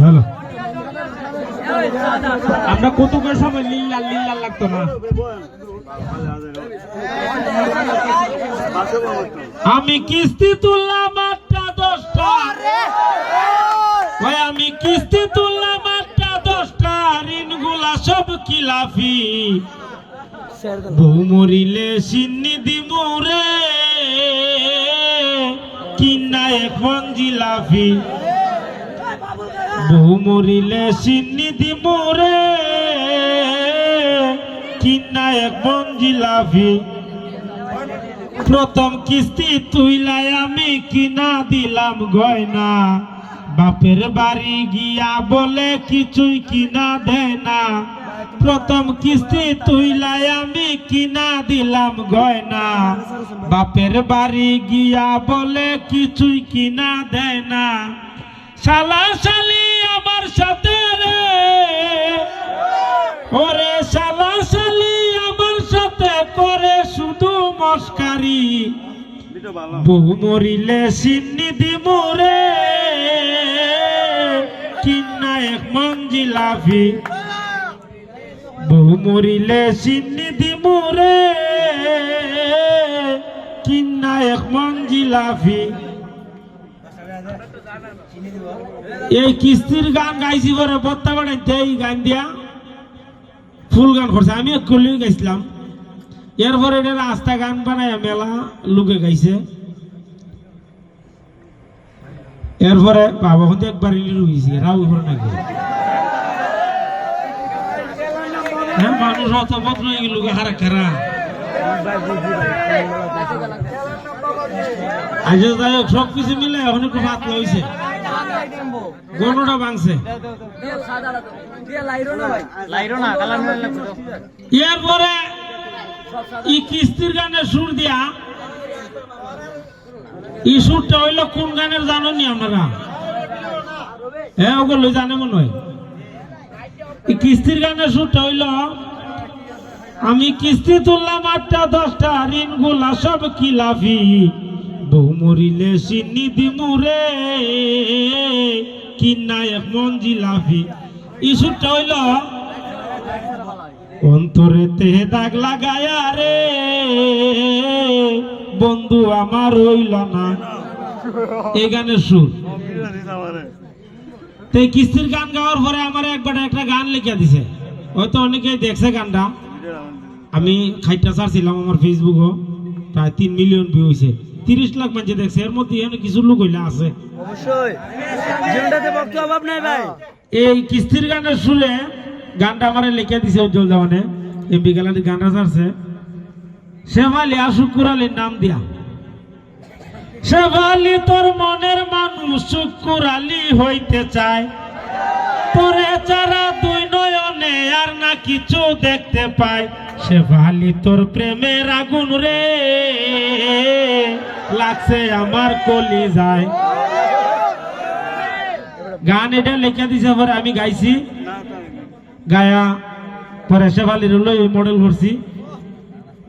Hello, আমরা কতক্ষণ সময় লিল্লাল লিল্লাল লাগতো না। আমি কিস্তি তুললাম 8টা 10টা, আমি কিস্তি তুললাম 8টা 10টা, ঋণগুলা সব খিলাফি, বউ মরিলে সিন্নি দিমুরে, কিনা এক মন জিলাফি, বউ মরিলে সিন্নি দিমুরে, কিনা এক মন জিলাফি। প্রথম কিস্তি তুইলাই আমি কিনা দিলাম গয়না, বাপের বাড়ি গিয়া বলে কিছুই কিনা দেয় না। প্রথম কিস্তি তুইলাই আমি কিনা দিলাম গয়না, বাপের বাড়ি গিয়া বলে কিছুই কিনা দেয় না। শালা শালি আমার সাথে রে, ওরে শালা শালি আমার সাথে করে শুধু মস্কারি, বউ মরিলে সিন্নি দিমুরে, কিনা এক মন জিলাফি, বউ মরিলে সিন্নি দিমুরে, কিনা এক মন জিলাফি। এই কিস্তির গান গাইছি পরে বত্তা বাড়াইতে এই গান দিয়া ফুল গান করছে, আমি একলি গাইছিলাম। এরপরে এটা রাস্তা গান বানায় মেলা লোকে গাইছে। এরপরে বাবা হতে একবার রুইছি রাউ করে নাকি মানুষ অত বদল হয়ে গেল হারা খারা। আজ যাই হোক সবকিছু মিলে এখন একটু ভাত হয়েছে, গণটা ভাঙছে। এরপরে এই কিস্তির গানের সুর দিয়া, এই সুরটা হইল কোন গানের জানো নি আপনারা? হ্যাঁ ওগুলো জানে মনে হয়। এই কিস্তির গানের সুরটা হইল, আমি কিস্তি তুললাম 8টা 10টা, ঋণগুলা সব খিলাফি, বউ মরিলে সিন্নি দিমুরে, কিনা এক মন জিলাফি। এই সুরটা হইল, অন্তরেতে দাগ লাগায়া রে, বন্ধু আমার হইল না, এই গানের সুর। তো এই কিস্তির গান গাওয়ার পরে আমার একবার একটা গান লিখে দিছে, হয়তো অনেকেই দেখছে গানটা। আমি খাইটা ছাড়ছিলাম আমার ফেসবুকও, প্রায় 3 মিলিয়ন ভিউ হয়েছে, 30 লাখ মানুষ দেখছে। এর মধ্যে এখানে কিছু লোক হইলে আছে অবশ্যই, অভাব নাই ভাই। এই কিস্তির গানের শুনে গানটা আমার লিখে দিছে উজ্জ্বল জামানে, এমপি গ্যালারি গানটা ছাড়ছে। শেফালি আর শুকুর আলীর নাম দিয়া, শেফালি তোর মনের মানুষ শুকুর আলী হইতে চায়, তোরে যারা 2 নয়নে আর না কিছু দেখতে পায়, শেফালি তোর প্রেমের আগুন রে, লাগছে আমার কলি যায়। গান এটা লেখা দিছে পরে আমি গাইছি, গায়া পরে শেফালির লই মডেল করছি।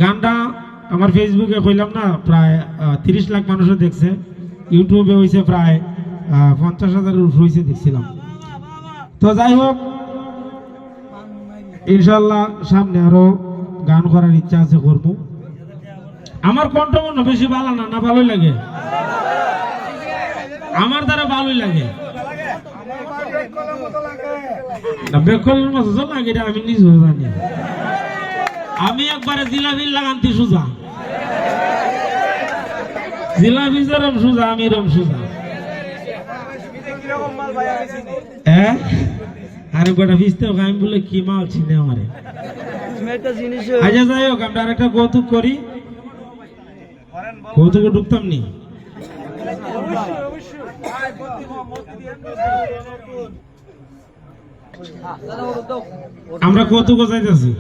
গানটা আমার ফেসবুকে কইলাম না প্রায় 30 লাখ মানুষও দেখছে, ইউটিউবে হয়েছে প্রায় 50,000 হয়েছে দেখছিলাম। তো যাই হোক, ইনশাল্লাহ সামনে আরো গান করার ইচ্ছা আছে, করবো। আমার কণ্ঠ মনে বেশি ভালো না, না ভালোই লাগে? আমার দ্বারা ভালোই লাগে, বেকলের মতো লাগে, আমি নিজেও জানি। আমি একবারে জিলাপি লাগান্তি সুজা, জিলাপি যেরম সুজা আমি এরম সুজা। আরে গোটা ভিজতেও আমি বলে কি মাল চিনে আমারে। আচ্ছা যাই হোক, আমরা আরেকটা কৌতুক করি। কৌতুকে ঢুকতাম নি? আমরা কৌতুক যাইতেছি।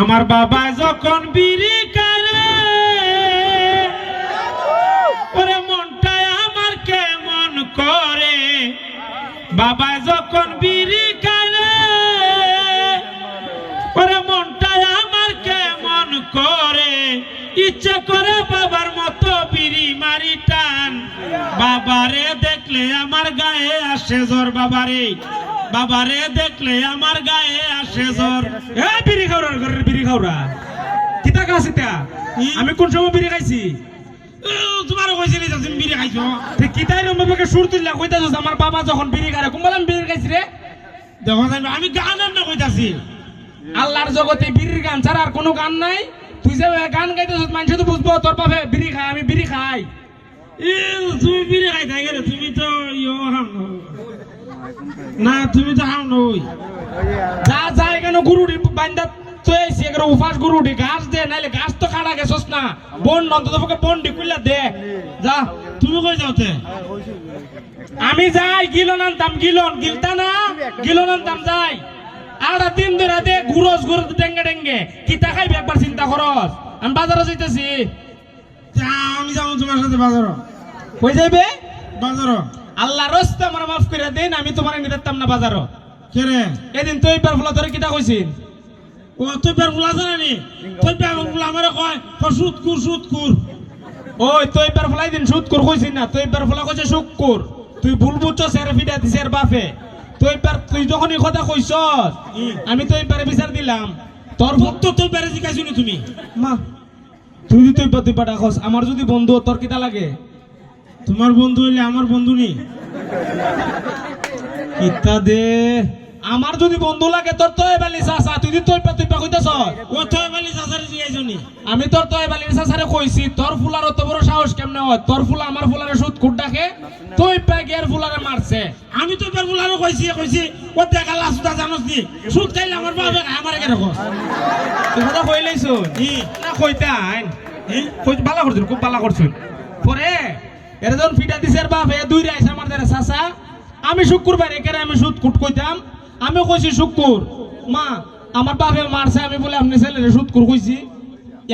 আমার বাবা যখন বিড়ি করে, ওরে মনটায় আমার কেমন করে, বাবা যখন বিড়ি করে, ইচ্ছে করে বাবার মতো বিড়ি মারি টান, বাবারে দেখলে আমার গায়ে আসে জ্বর, বাবারে দেখলে আমার গায়ে আসে জ্বর। এ বিড়ি খাওয়ার ঘরের বিড়ি খাওয়া কিতা খাস এটা? আমি কোন সময় বিড়ি খাইছি? তোমার কইছিলি যে তুমি বিড়ি খাইছো, ঠিক কিতাই রম্বাকে সুর তুললা কইতাছস আমার বাবা যখন বিড়ি খায় কোন বলে আমি বিড়ি খাইছি রে? দেখো আমি গান না কইতাছি। আল্লাহর জগতে বিড়ির গান ছাড়া আর কোনো গান নাই। তুই যে গান গাইতেছস মানুষ তো বুঝবো তোর বাপে বিড়ি খায়, আমি বিড়ি খাই। তুমি বিড়ি খাই থাকে রে, তুমি তো হাম না, তুমি তো হাম নই। যা যা এখানে গুরুডি বান্দা তুই এখানে উপাস গুরুডি ঘাস দে, নাইলে ঘাস তো কাটা গেছস না, বন অন্তত পক্ষে বন্ডি কইলা দে যা। তুমি কই যাওতে? আমি যাই গিলন আনতাম, গিলন গিলতা না, গিলন আনতাম যাই। আর দিন ধরে দে ঘুরস ঘুরস ডেঙ্গে ডেঙ্গে কিতা খাইবি একবার চিন্তা করস। আমি বাজারে যাইতেছি। আমি যাবো তোমার সাথে বাজার। কই যাইবে? বাজার। আল্লাহ রাস্তা আমার মাফ করে দেন, আমি তোমার নিতাম না বাজারও। কে রে? এদিন তুই পার ফুলা ধরে কিতা কইছিস? ও তুই বের ফুলা জানি, তুই বের ফুলা আমারে কয় সুদ কুর। ওই তুই পার ফুলাই দিন সুদ কর কইছিস না, তুই পার ফুলা কইছে সুদ কর। তুই ভুল বুঝছস, এর ফিডা দিছে এর বাপে। তুই যখন এই কথা কইছস আমি তো এই পারে বিচার দিলাম। তোর তো তুই বেরে জিজ্ঞাসা নি তুমি মা, তুই যদি তুই পাটা খস, আমার যদি বন্ধু তোর কিতা লাগে? তোমার বন্ধু হইলে আমার বন্ধু নি কিতা দে, আমার যদি বন্ধু লাগে তোর তো এবালি চাচা, তুই যদি তুই পা কইতাছ ও তো এবালি চাচারে জিজ্ঞাসা নি। আমি তোর তো এবালি চাচারে কইছি তোর ফুলার অত বড় সাহস কেমনে হয়? তোর ফুলা আমার ফুলারে সুদ কুট ডাকে, তুই পা গিয়ার ফুলারে মারছে। আমি তো বের ফুলারে কইছি ও দেখা লাসুদা জানোস নি, সুদ খাইলে আমার বাবা আমারে কে রাখো। তুই কথা কইলাইছ না কইতা আইন কই বালা করছিস, খুব বালা করছিস। পরে এরা যখন ফিটা দিছে এর বাপ এ দুই রাইছে আমার দেরে চাচা। আমি শুক্রবার একেরে আমি সুদ কুট কইতাম, আমি কইছি শুক্র মা আমার বাপে মারছে, আমি বলে আপনি ছেলেরে সুদ কুট কইছি।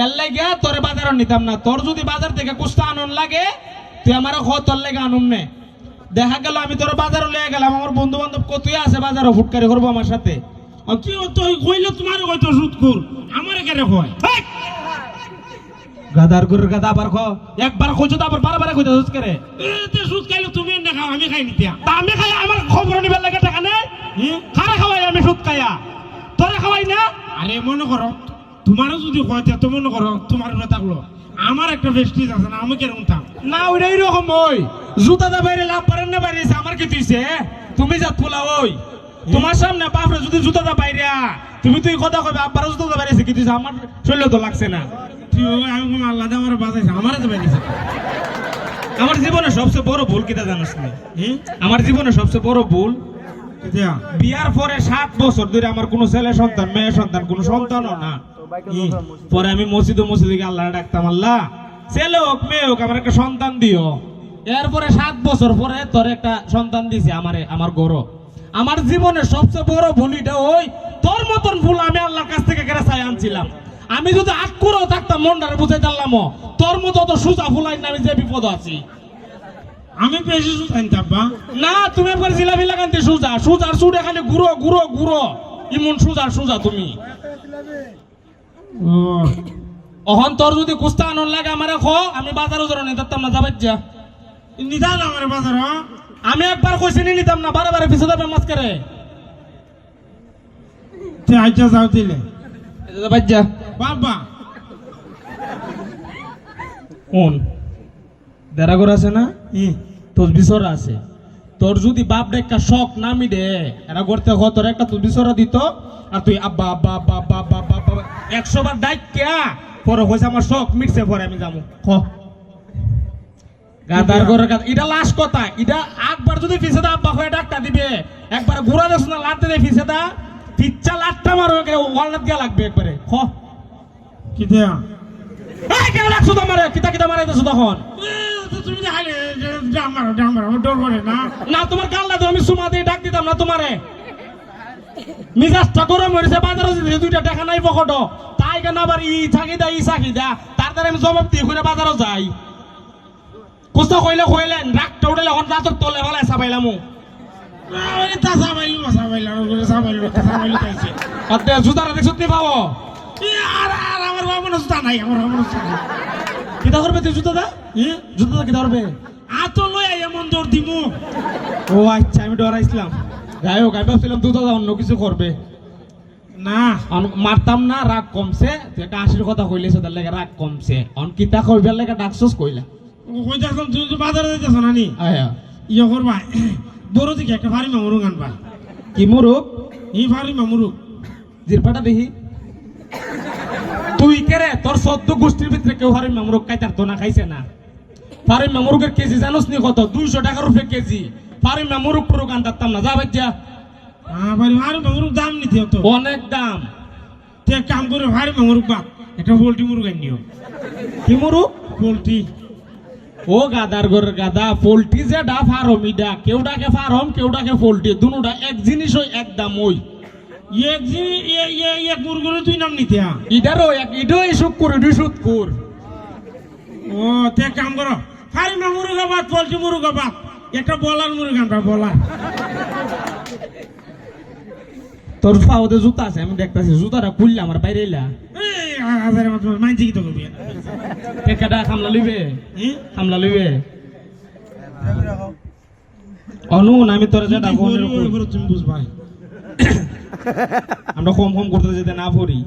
এর লাগে তোরে বাজারও নিতাম না। তোর যদি বাজার থেকে কুস্তা আনন লাগে তুই আমার খ, তোর লাগে আনুন নে। দেখা গেল আমি তোর বাজারও লয়ে গেলাম, আমার বন্ধু বান্ধব কতই আছে বাজারও ফুটকারি করবো আমার সাথে। কি তুই কইলে তোমার কইতো সুদ কুর, আমারে কে রাখো? গাদার গুরুর গাদা আবার খ, একবার কইছো তো আবার বারবার কইতে হচ্ছে রে। এতে সুদ খাইলে তুমি না খাও, আমি খাই নিতিয়া। তা আমি খাই, আমার খবর নিবার লাগে টাকা নেই। খারা খাওয়াই আমি সুদ খাইয়া, তোরে খাওয়াই না। আরে মনে করো তোমারও যদি কয়তে তো মনে করো তোমার থাকলো, আমার একটা ভেস্টিজ আছে না, আমি কেরকম থাক না ওইটা এইরকম। ওই জুতাটা বাইরে লাভ পারেন না বাইরে, আমার কি তুইছে? তুমি যা তোলা ওই তোমার সামনে বাপরে যদি জুতাটা বাইরে তুমি তুই কথা কইবে আব্বার জুতাটা বাইরেছে কি তুইছে? আমার শরীরে তো লাগছে না। তুই আমি কোন আল্লাহ আমার বাঁচাইছে, আমারে তো বাইরেছে। আমার জীবনে সবচেয়ে বড় ভুল কিটা জানিস না? আমার জীবনে সবচেয়ে বড় ভুল, বিয়ার পরে 7 বছর ধরে আমার কোনো ছেলে সন্তান মেয়ে সন্তান কোনো সন্তানও না। পরে আমি মসজিদে গিয়ে আল্লাহ ডাকতাম, আল্লাহ ছেলে হোক মেয়ে হোক আমার একটা সন্তান দিও। এরপরে 7 বছর পরে তোর একটা সন্তান দিছে আমারে, আমার গরো। আমার জীবনের সবচেয়ে বড় ভুল এটা, ওই তোর মতন ভুল আমি আল্লাহর কাছ থেকে কেড়ে চাই আনছিলাম। আমি যদি আটকুরও থাকতাম মনটারে বুঝাই দিলাম, তোর মতো তো সুজা ফুলাই না, আমি যে বিপদ আছি। আমি বেশি সুদ আনতাম না, তুমি একবার জিলাপি লাগানতে সুজা সুজার সুড এখানে গুঁড়ো গুঁড়ো গুঁড়ো ইমন সুজা তুমি। অহন তোর যদি কুস্তা আনন লাগে আমারে খ, আমি বাজারও জোর নিতাম না, যাবে যা নিদান আমার বাজার। আমি একবার কইছি নিতাম না, বারে বারে পিছে যাবে মাছ করে আচ্ছা যাও দিলে বাজ্জা বাবা কোন দেরাগর আছে না, তোর বিছরা আছে। তোর যদি বাপ একটা শখ নামি দে এরা করতে হ, তোর একটা তোর বিছরা দিত আর তুই আব্বা আব্বা আব্বা আব্বা আব্বা আব্বা আব্বা 100 বার ডাক কে পরে হইছে আমার শখ মিটছে, পরে আমি যাবো খ গাদার ঘরের গাদা। এটা লাস্ট কথা, এটা একবার যদি পিছে দা আব্বা হয়ে ডাকটা দিবে, একবার ঘুরা দেশ না লাট দে পিছে দা পিচ্চা লাটটা মারো, ওয়ালনাত গিয়া লাগবে একবারে খ। কি দেয়া এই কেন রাখছো তোমারে? কিতা মারাইতেছো তখন? তুমি ডামারো ডর করে না। না তোমার গাল্লা তো আমি সুমা দিয়ে ডাক দিতাম না তোমারে। মিজাজটা গরম হয়েছে, বাজারে যে 2টা টাকা নাই পকেট, তাই কেন আবার ই চাহিদা তার দ্বারা আমি জবাব দিয়ে ঘুরে বাজারও যাই। কুস্তা কইলেন রাগটা উঠলে এখন রাতর তলে ভালো চাপাইলাম। সাবাইলো জুতারা দেখছো নি পাবো? আমার বাবা মনে জুতা নাই আমার বাবা মনে জুতা নাই কিতা করবে তুই জুতাটা হ্যাঁ জুতাটা কিতা করবে আত লই এমন দৌড় দিমু ও আচ্ছা আমি ডরাইছিলাম যাই হোক আমি ভাবছিলাম জুতাটা অন্য কিছু করবে না মারতাম না রাগ কমছে তুই একটা হাসির কথা কইলেছ তার লেগে রাগ কমছে অন কিতা কইবার লেগে ডাকছস কইলা কইতাছন তুই তো বাজারে যাইতাছ না নি আয়া ইয়ে করবা বড় দিকে একটা ফারি মামুরু গান পা কি মুরুক এই ফারি মামুরু জিরপাটা দেখি তুই কে রে তোর সদ্য গোষ্ঠীর ভিতরে কেউ হারিম মামুরুক খাইতার তো না খাইছে না ফারিম মামুরুকের কেজি জানোস নি কত 200 টাকার উপরে কেজি ফারিম মামুরুক পুরো গান দাঁতাম না যা বাচ্চা ফারি ফারি মামুরু দাম নিতে তো অনেক দাম তে কাম করে ফারি মামুরু বাপ একটা পোল্ট্রি মুরু গান নিও কি মুরুক পোল্ট্রি ও গাদার ঘরের গাদা পোল্ট্রি যে ডা ফার্ম ইডা কেউ ডাকে ফার্ম কেউ ডাকে পোল্ট্রি দুটোটা এক জিনিস ওই এক দাম ওই এক জি এক মুরগুলো তুই নাম নিতে ইডারও এক ইডো সুখ করে দুই সুদ কর ও তে কাম করো ফারি মামুরু গা বাপ পোল্ট্রি মুরু গা বাপ একটা বলার মুরু গান পা বলার তোর পাওতে জুতা আছে আমি দেখতাছি জুতাটা খুললে আমার বাইরে এলা এই হাজারে মাত্র মাইনছি কি তো করবি টেকাটা খামলা লইবে হ্যাঁ খামলা লইবে অনুন আমি তোর যেটা ফোনের তুমি বুঝবাই আমরা কম কম করতে যেতে না পড়ি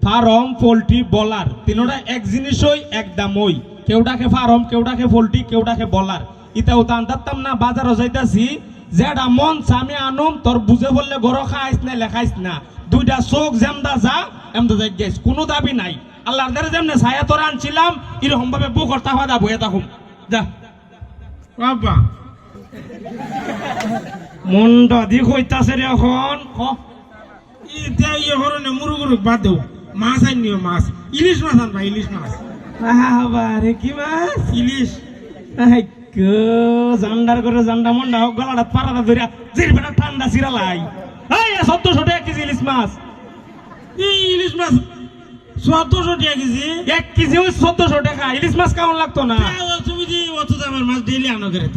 ফার্ম পোল্ট্রি বলার তিনোটা এক জিনিসই এক দাম ওই কেউ ডাকে ফার্ম কেউ ডাকে পোল্ট্রি কেউ ডাকে বলার ইতাও তো আনতাম না বাজারও যাইতাছি যেটা মন আমি আনুম তোর বুঝে বললে গরো খাইস না লেখাইস না দুইটা চোখ যেমদা যা এমদা যাই গেছ কোনো দাবি নাই আল্লাহর দ্বারা যেমনে ছায়া তোর আনছিলাম এরকম ভাবে বুক করতে হওয়া যাবো এটা খুব যা বাবা মনটা দিক হইতাছে রে এখন ইটা ইয়ে করো না মুরুগুরু বাদ দেও মাছ আন নিও মাছ ইলিশ মাছ আনবা ইলিশ মাছ বারে কি মাছ ইলিশ জান্ডার করে জান্ডা মন্ডা হোক গলাটা পাড়াটা ধরিয়া জিরবেটা ঠান্ডা সিরালাই এই 1700 টাকা কেজি ইলিশ মাছ এই ইলিশ মাছ 1400 টাকা কেজি 1 কেজি ওই 1400 টাকা ইলিশ মাছ কেমন লাগতো না তুমি যে অত দামের মাছ ডেইলি আনো করে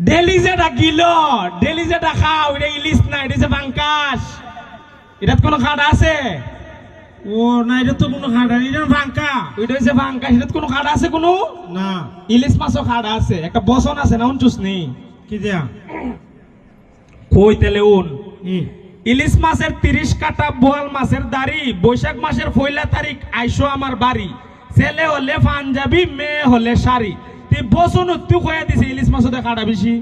ডেলি যেটা কিলো ডেলি যেটা খাও এটা ইলিশ না এটা যে বাঙ্কাস এটাত কোনো খাড়া আছে ও না এটা তো কোনো খাড়া নেই এটা ভাঙ্কা ওইটা হচ্ছে বাঙ্কাস এটাত কোনো খাড়া আছে কোনো না ইলিশ মাছও খাড়া আছে একটা বসন আছে না উনচুস নেই কি দেয়া কই তেলে উন ই ইলিশ মাছের 30 কাটা বোয়াল মাছের দাড়ি বৈশাখ মাসের 1 তারিখ আইসো আমার বাড়ি ছেলে হলে পাঞ্জাবি মেয়ে হলে শাড়ি তুই বসন তুই কয়া দিছে ইলিশ মাছও খাড়া বেশি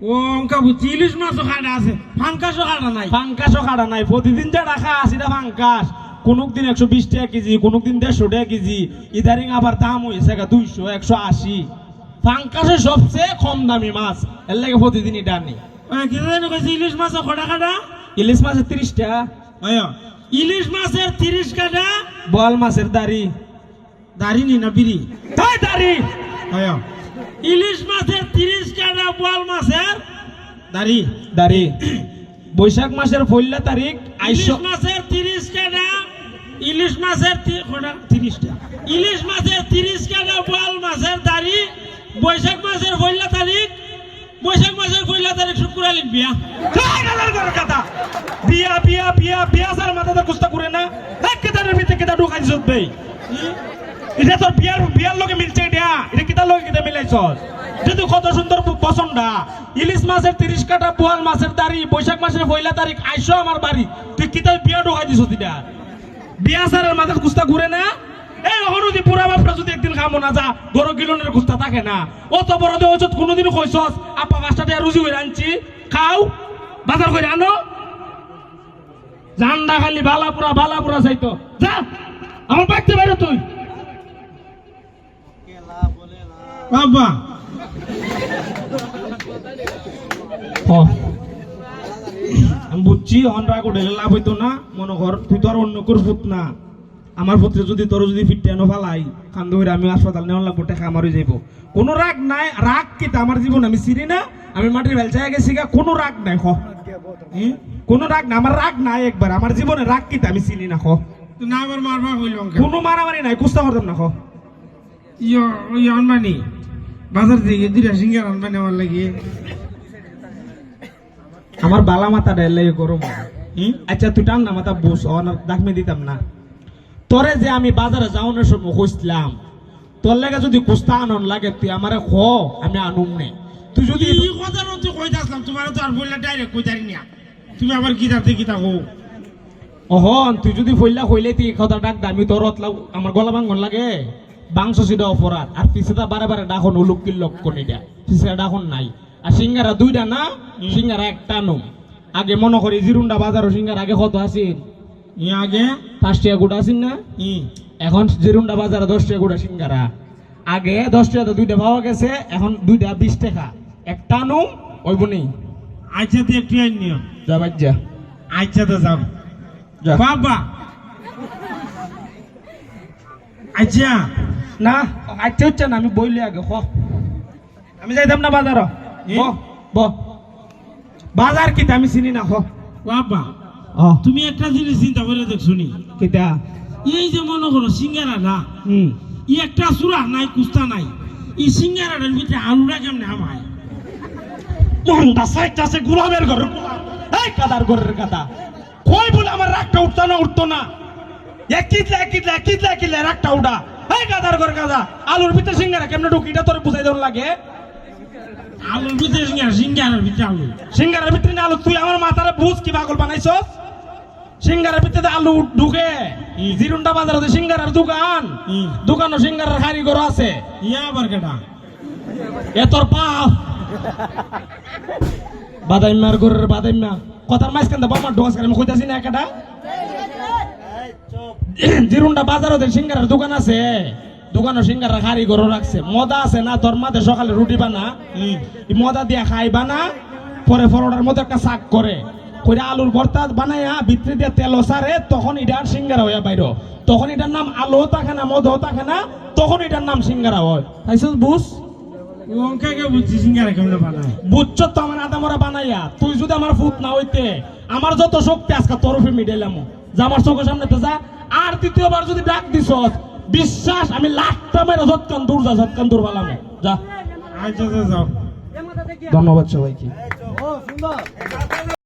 ও অঙ্কা বুঝছি ইলিশ মাছও খাড়া আছে ফাঙ্কাসও খাড়া নাই ফাঙ্কাসও খাড়া নাই প্রতিদিন যা রাখা আছে এটা ফাঙ্কাস কোন দিন 120 টাকা কেজি কোন দিন 150 টাকা কেজি ইদারিং আবার দাম হয়েছে 200 180 ফাঙ্কাসের সবচেয়ে কম দামি মাছ এর লাগে প্রতিদিন এটা আনি কি জানি কইছি ইলিশ মাছও খড়া খাড়া ইলিশ মাছের 30 টাকা আয় ইলিশ মাছের 30 কাটা বোয়াল মাছের দাড়ি দাড়ি নি না বিড়ি তাই দাড়ি আয় ইলিশ মাছের 30 কাটা বোয়াল মাছের দাড়ি দাড়ি বৈশাখ মাসের 1 তারিখ আইসো ইলিশ মাছের 30 কাটা ইলিশ মাছের 30 টা ইলিশ মাছের 30 কাটা বোয়াল মাছের দাড়ি বৈশাখ মাসের 1 তারিখ বৈশাখ মাসের 1 তারিখ শুক্রবার বিয়া কথা বিয়া বিয়া বিয়া বিয়া সার মাথাতে কুস্তা করে না কেদারের ভিতরে কেদা ঢুকাই দিছত ভাই এটা তোর বিয়ার লগে মিলছে এটা কিতার লগে কিতা মিলাইছস যদি কত সুন্দর পছন্দা ইলিশ মাছের 30 কাটা বোয়াল মাছের দাড়ি বৈশাখ মাসের 1 তারিখ আইসো আমার বাড়ি তুই কিতা বিয়া ঢুকাই দিছত এটা বিয়া সারের মাথাতে কুস্তা ঘুরে না এই হরুদি পুরা বাপটা যদি একদিন খামো না যা গরো গিলনের কুস্তা থাকে না অত বড় দে ওজত কোনোদিন কইছস আপা 5টা টাকা রুজি করে আনছি খাও বাজার করে আনো জান্ডা খালি বালাপুরা চাইতো যা আমার বাইতে বাইরে তুই বাবা আমি বুঝছি হনরা করে লাভ হইতো না মনে কর তুই তো আর অন্য কোর ফুট না আমার পুত্রে যদি তোর যদি ফিটটানো ফালাই কান্দ হইরা আমি হাসপাতাল নেওয়ার লাগবো টাকা আমারই যাইব কোনো রাগ নাই রাগ কি আমার জীবন আমি চিনি না আমি মাটির বেলচায় গেছি গা কোনো রাগ নাই কোনো রাগ না আমার রাগ নাই একবার আমার জীবনে রাগ কি আমি চিনি না না আবার মারবা হইল কোনো মারামারি নাই কুস্তা করতাম না ইয়ে আনবানি বাজার থেকে 2টা সিঙ্গার আনবানি আমার লাগে আমার বালা মাথা ডেলে গরম আচ্ছা তুই টান না মাথা বস দাগ মে দিতাম না তোরে যে আমি বাজারে যাওয়ানোর সময় কইছিলাম তোর লাগে যদি কুস্তা আনন লাগে তুই আমারে খ আমি আনুম নে তুই যদি এই কথা তো কইতে আসলাম তোমার তো আর বললা ডাইরেক্ট কইতারি না তুমি আবার কি জানতে কি তাকো অহন তুই যদি ফইলা কইলে তুই কথা ডাক দা আমি তোর রতলা আমার গলা ভাঙন লাগে বাংশ সিধা অপরাধ আর পিছেটা বারে বারে ডাখন উলুকিল লক্ষণ এটা পিছে ডাখন নাই আর সিঙ্গারা দুইটা না সিঙ্গারা একটা নো আগে মনে করি জিরুন্ডা বাজারও সিঙ্গারা আগে কত আসিন আগে 5 টাকা গুড়া আসিন না এখন জিরুন্ডা বাজারে 10 টাকা গুড়া সিঙ্গারা আগে 10 টাকা দুইটা পাওয়া গেছে এখন দুইটা 20 টাকা একটা নো ওইব নেই আচ্ছা তো একটু আইন নিও যা বাজ্জা আচ্ছা তো যাও যা বাবা আচ্ছা না আচ্ছা হচ্ছে না আমি বইলে আগে খ আমি যাইতাম না বাজার বাজার কিতা আমি চিনি না খ বাবা ও তুমি একটা জিনিস চিন্তা করে দেখ শুনি কিতা এই যে মনে করো সিঙ্গারা না ই একটা সুরা নাই কুস্তা নাই এই সিঙ্গারাটার ভিতরে আলুটা কেমনে আমায় মন্ডা সাইটটা আছে গোলামের ঘর এই কাদার ঘরের কাদা কই বলে আমার রাগটা উঠতো না একিতলা রাগটা উঠা এই কাদার ঘর কাদা আলুর ভিতরে সিঙ্গারা কেমনে ঢুকি এটা তোর বুঝাই দেওয়ার লাগে আলুর ভিতরে সিঙ্গারার ভিতরে আলু সিঙ্গারের ভিতরে না আলু তুই আমার মাথারে বুঝ কি পাগল বানাইছস সিঙ্গারের ভিতরে আলু ঢুকে জিরুন্ডা বাজারে সিঙ্গারার দোকানও সিঙ্গারার কারিগর আছে ইয়া আবার কেটা এ তোর পাপ বাদাইমার ঘরের বাদাইমা কথার মাঝখান থেকে বামার ঢোকাস আমি কইতাছি না একটা জিরুন্ডা বাজারে সিঙ্গারার দোকান আছে দোকানও সিঙ্গারার কারিগর রাখছে মদা আছে না তোর মাঝে সকালে রুটি বানা মদা দিয়া খাইবা না পরে পরোটার মতো একটা শাক করে কইরা আলুর ভর্তা বানাইয়া ভিতরে দিয়ে তেল সারে তখন এটার সিঙ্গারা হইয়া বাইর তখন এটার নাম আলু থাকে না মদ থাকে না তখন এটার নাম সিঙ্গারা হয় তাইছস বুঝ অঙ্কাকে বুঝছি সিঙ্গারা কেমনে বানায় বুঝছ তো আমার আদামরা বানাইয়া তুই যদি আমার ফুট না হইতে আমার যত শক্তি আজকে তরফে মিডাইলাম যা আমার চোখের সামনে তো যা আর দ্বিতীয়বার যদি ডাক দিছ বিশ্বাস আমি লাখটা মেরে যতক্ষণ দূর বালাম যা আচ্ছা যাও ধন্যবাদ সবাইকে